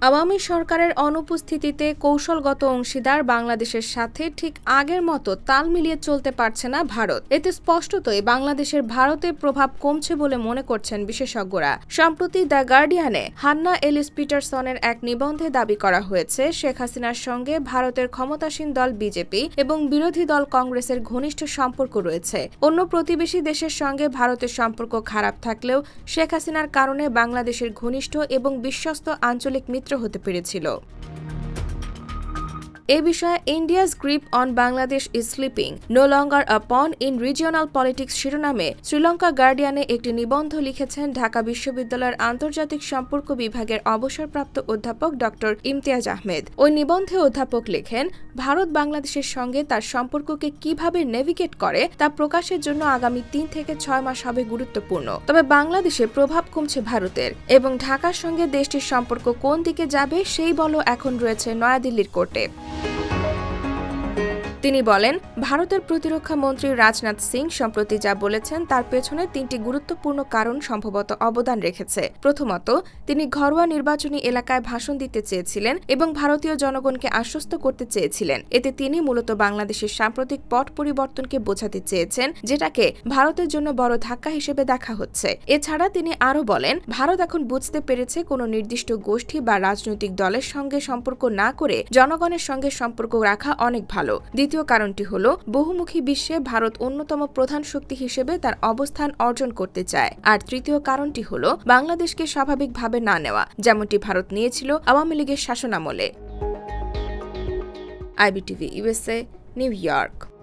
আওয়ামী সরকারের অনুপস্থিতিতে কৌশলগত অংশীদার বাংলাদেশের সাথে ঠিক আগের মতো তাল মিলিয়ে চলতে পারছে না ভারত। এতে স্পষ্টতই বাংলাদেশের ভারতের প্রভাব কমছে বলে মনে করছেন বিশেষজ্ঞরা। সম্প্রতি দ্য গার্ডিয়ানে হান্না এলিস পিটারসনের এক নিবন্ধে দাবি করা হয়েছে, শেখ হাসিনার সঙ্গে ভারতের ক্ষমতাসীন দল বিজেপি এবং বিরোধী দল কংগ্রেসের ঘনিষ্ঠ সম্পর্ক রয়েছে। অন্য প্রতিবেশী দেশের সঙ্গে ভারতের সম্পর্ক খারাপ থাকলেও শেখ হাসিনার কারণে বাংলাদেশের ঘনিষ্ঠ এবং বিশ্বস্ত আঞ্চলিক মিত্র হতে পেরেছিল। এ বিষয়ে India's grip on Bangladesh is slipping no longer a pawn in regional politics শিরোনামে শ্রীলঙ্কা গার্ডিয়ানে একটি নিবন্ধ লিখেছেন ঢাকা বিশ্ববিদ্যালয়ের আন্তর্জাতিক সম্পর্ক বিভাগের অবসরপ্রাপ্ত অধ্যাপক ড. ইমতিয়াজ আহমেদ। ওই নিবন্ধে অধ্যাপক লেখেন, ভারত বাংলাদেশের সঙ্গে তার সম্পর্ককে কিভাবে নেভিগেট করে তা প্রকাশের জন্য আগামী ৩ থেকে ৬ মাস হবে গুরুত্বপূর্ণ। তবে বাংলাদেশে প্রভাব কমছে ভারতের এবং ঢাকার সঙ্গে দেশটির সম্পর্ক কোন দিকে যাবে সেই বলও এখন রয়েছে নয়াদিল্লির কোর্টে। তিনি বলেন, ভারতের প্রতিরক্ষা মন্ত্রী রাজনাথ সিং সম্প্রতি যা বলেছেন তার পেছনে ৩টি গুরুত্বপূর্ণ কারণ সম্ভবত অবদান রেখেছে। প্রথমত, তিনি ঘরোয়া নির্বাচনী এলাকায় ভাষণ দিতে চেয়েছিলেন এবং ভারতীয় জনগণকে আশ্বস্ত করতে চেয়েছিলেন। এতে তিনি মূলত বাংলাদেশের সাম্প্রতিক পট পরিবর্তনকে বোঝাতে চেয়েছেন, যেটাকে ভারতের জন্য বড় ধাক্কা হিসেবে দেখা হচ্ছে। এছাড়া তিনি আরও বলেন, ভারত এখন বুঝতে পেরেছে কোনো নির্দিষ্ট গোষ্ঠী বা রাজনৈতিক দলের সঙ্গে সম্পর্ক না করে জনগণের সঙ্গে সম্পর্ক রাখা অনেক ভালো। দ্বিতীয় কারণটি হল, বহুমুখী বিশ্বে ভারত অন্যতম প্রধান শক্তি হিসেবে তার অবস্থান অর্জন করতে চায়। আর তৃতীয় কারণটি হল, বাংলাদেশকে স্বাভাবিকভাবে না নেওয়া, যেমনটি ভারত নিয়েছিল আওয়ামী লীগের শাসনামলে। IBTV USA, new York.